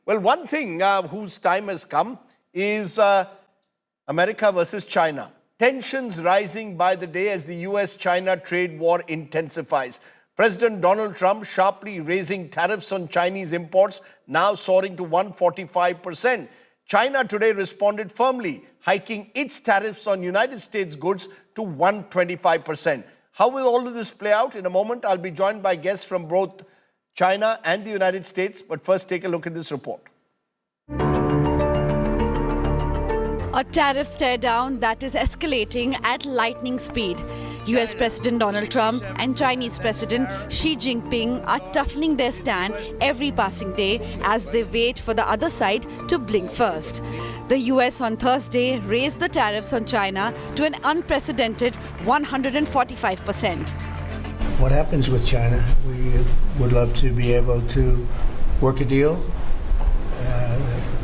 Well, one thing whose time has come is America versus China. Tensions rising by the day as the US-China trade war intensifies. President Donald Trump sharply raising tariffs on Chinese imports, now soaring to 145%. China today responded firmly, hiking its tariffs on United States goods to 125%. How will all of this play out? In a moment, I'll be joined by guests from both China and the United States. But first, take a look at this report. A tariff stare down that is escalating at lightning speed. US President Donald Trump and Chinese President Xi Jinping are toughening their stand every passing day as they wait for the other side to blink first. The US on Thursday raised the tariffs on China to an unprecedented 145%. What happens with China? We would love to be able to work a deal.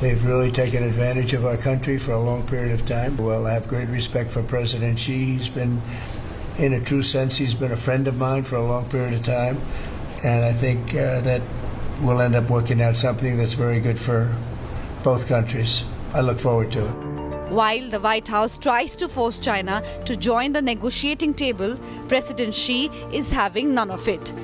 They've really taken advantage of our country for a long period of time. Well, I have great respect for President Xi. He's been, in a true sense, he's been a friend of mine for a long period of time. And I think that we'll end up working out something that's very good for both countries. I look forward to it. While the White House tries to force China to join the negotiating table, President Xi is having none of it.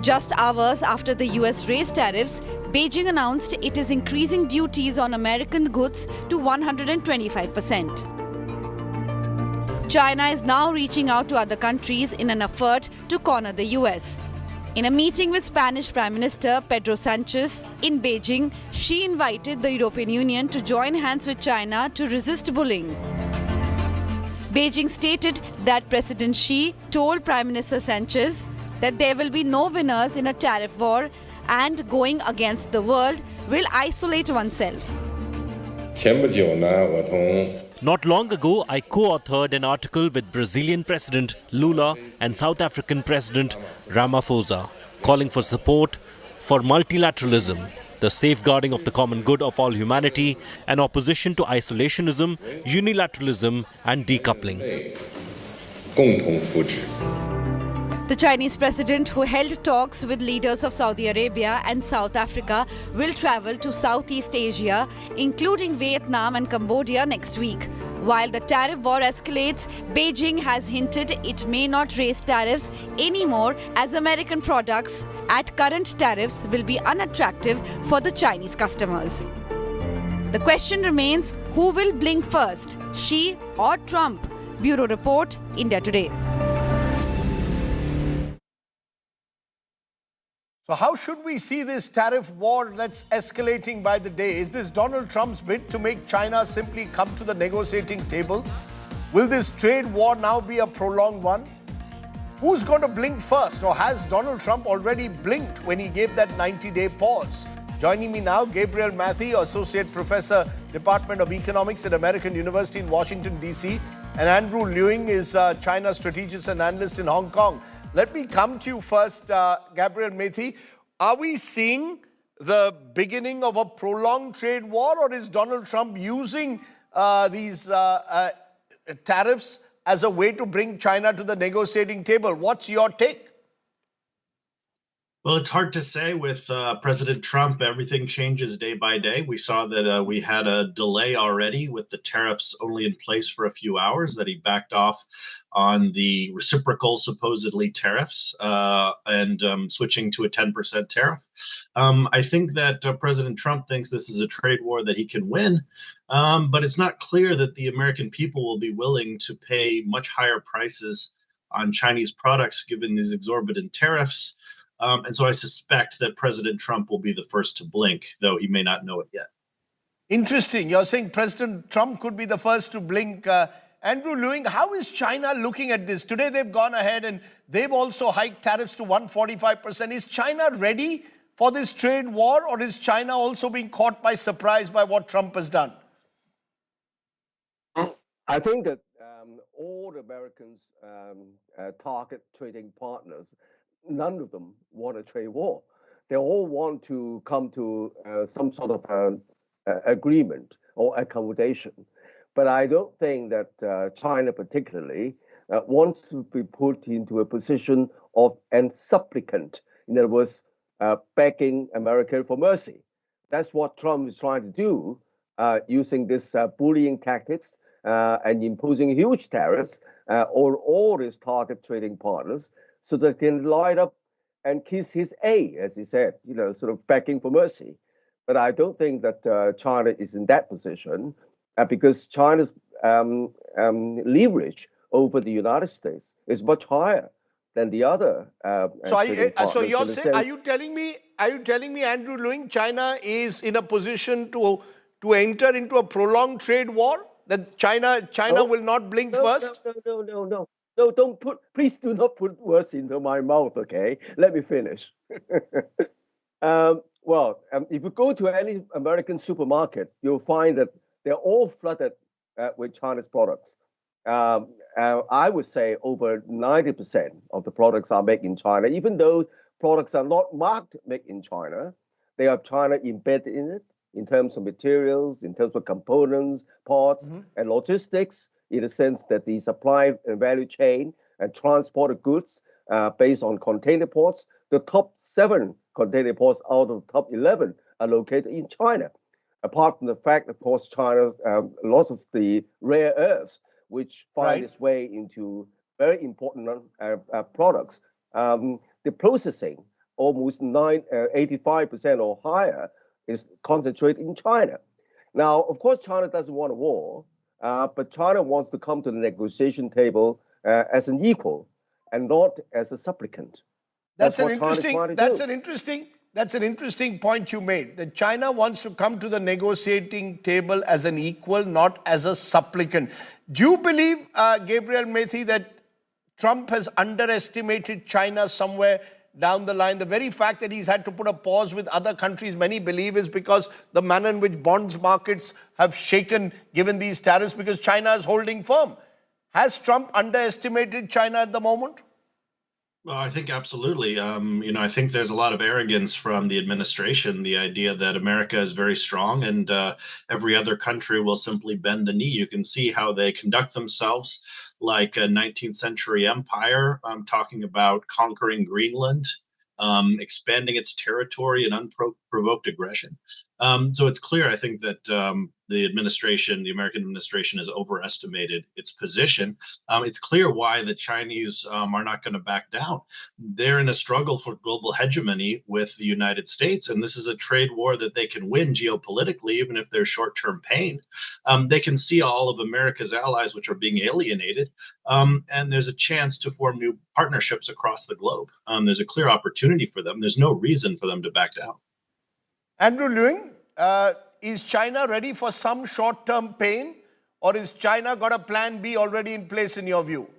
Just hours after the US raised tariffs, Beijing announced it is increasing duties on American goods to 125%. China is now reaching out to other countries in an effort to corner the US. In a meeting with Spanish Prime Minister Pedro Sanchez in Beijing, Xi invited the European Union to join hands with China to resist bullying. Beijing stated that President Xi told Prime Minister Sanchez that there will be no winners in a tariff war and going against the world will isolate oneself. Not long ago, I co-authored an article with Brazilian President Lula and South African President Ramaphosa, calling for support for multilateralism, the safeguarding of the common good of all humanity, and opposition to isolationism, unilateralism, and decoupling. The Chinese president, who held talks with leaders of Saudi Arabia and South Africa, will travel to Southeast Asia, including Vietnam and Cambodia next week. While the tariff war escalates, Beijing has hinted it may not raise tariffs anymore as American products at current tariffs will be unattractive for the Chinese customers. The question remains, who will blink first, Xi or Trump? Bureau Report, India Today. So how should we see this tariff war that's escalating by the day? Is this Donald Trump's bid to make China simply come to the negotiating table? Will this trade war now be a prolonged one? Who's going to blink first, or has Donald Trump already blinked when he gave that 90-day pause? Joining me now, Gabriel Mathy, Associate Professor, Department of Economics at American University in Washington, D.C., and Andrew Lewing is China strategist and analyst in Hong Kong. Let me come to you first, Gabriel Mathy. Are we seeing the beginning of a prolonged trade war, or is Donald Trump using these tariffs as a way to bring China to the negotiating table? What's your take? Well, it's hard to say with President Trump. Everything changes day by day. We saw that we had a delay already with the tariffs only in place for a few hours, that he backed off on the reciprocal, supposedly, tariffs and switching to a 10% tariff. I think that President Trump thinks this is a trade war that he can win, but it's not clear that the American people will be willing to pay much higher prices on Chinese products given these exorbitant tariffs. And so I suspect that President Trump will be the first to blink, though he may not know it yet. Interesting. You're saying President Trump could be the first to blink. Andrew Lewing, how is China looking at this? Today they've gone ahead and they've also hiked tariffs to 145%. Is China ready for this trade war, or is China also being caught by surprise by what Trump has done? I think that all Americans' target trading partners, none of them want a trade war. They all want to come to some sort of agreement or accommodation. But I don't think that China particularly wants to be put into a position of an supplicant. In other words, begging America for mercy. That's what Trump is trying to do, using this bullying tactics and imposing huge tariffs on all his target trading partners, so that they can light up and kiss his A, as he said, sort of begging for mercy. But I don't think that China is in that position, because China's leverage over the United States is much higher than the other trading partners. So you're saying, are you telling me, Andrew Lewin, China is in a position to enter into a prolonged trade war? That China will not blink first? No, please do not put words into my mouth, okay? Let me finish. If you go to any American supermarket, you'll find that they're all flooded with Chinese products. I would say over 90% of the products are made in China. Even though products are not marked made in China, they have China embedded in it, in terms of materials, in terms of components, parts, and logistics, in the sense that the supply and value chain and transport of goods based on container ports. The top 7 container ports out of the top 11 are located in China. Apart from the fact, of course, China lots of the rare earths, which find its way into very important products. The processing, almost 85% or higher, is concentrated in China. Now, of course, China doesn't want a war, but China wants to come to the negotiation table as an equal and not as a supplicant. That's an interesting point you made, that China wants to come to the negotiating table as an equal, not as a supplicant. Do you believe, Gabriel Methi, that Trump has underestimated China somewhere down the line? The very fact that he's had to put a pause with other countries, many believe, is because the manner in which bonds markets have shaken given these tariffs, because China is holding firm. Has Trump underestimated China at the moment? Well, I think absolutely. I think there's a lot of arrogance from the administration, the idea that America is very strong and every other country will simply bend the knee. You can see how they conduct themselves like a 19th century empire, talking about conquering Greenland, expanding its territory and unprovoked aggression. So it's clear, I think, that the American administration has overestimated its position. It's clear why the Chinese are not going to back down. They're in a struggle for global hegemony with the United States, and this is a trade war that they can win geopolitically, even if there's short-term pain. They can see all of America's allies, which are being alienated, and there's a chance to form new partnerships across the globe. There's a clear opportunity for them. There's no reason for them to back down. Andrew Lewin, is China ready for some short-term pain, or is China got a plan B already in place in your view?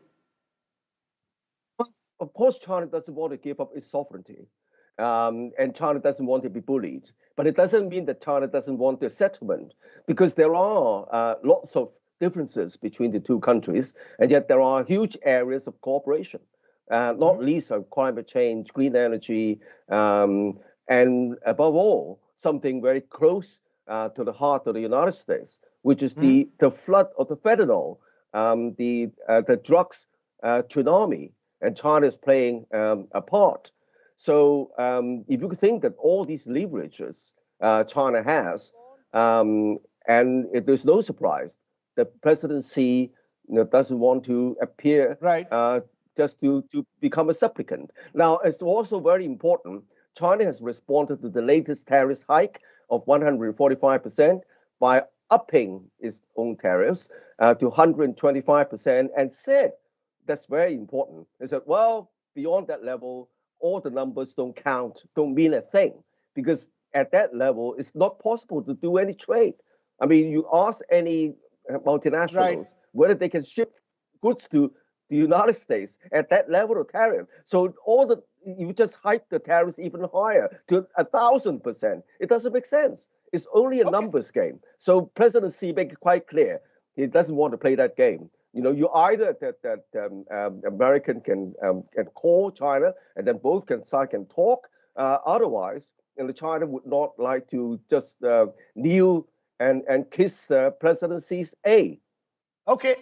Of course, China doesn't want to give up its sovereignty, and China doesn't want to be bullied. But it doesn't mean that China doesn't want a settlement, because there are lots of differences between the two countries, and yet there are huge areas of cooperation, not least of climate change, green energy, and above all, something very close to the heart of the United States, which is the flood of the fentanyl, the drugs tsunami, and China is playing a part. So if you think that all these leverages China has, and there's no surprise that President Xi doesn't want to appear just to become a supplicant. Now, it's also very important, China has responded to the latest tariff hike of 145% by upping its own tariffs to 125%, and said, that's very important. They said, well, beyond that level, all the numbers don't count, don't mean a thing, because at that level, it's not possible to do any trade. I mean, you ask any multinationals whether they can ship goods to the United States at that level of tariff. So you just hike the tariffs even higher to 1,000%. It doesn't make sense. It's only a numbers game. So President Xi made it quite clear he doesn't want to play that game. You either that American can call China, and then both can talk. Otherwise, China would not like to just kneel and kiss President Xi's A. Okay.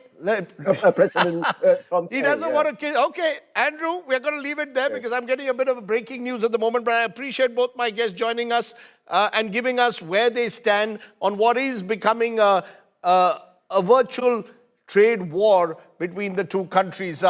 President Trump. He doesn't want to kiss. Okay, Andrew, we're going to leave it there because I'm getting a bit of breaking news at the moment. But I appreciate both my guests joining us and giving us where they stand on what is becoming a virtual trade war between the two countries.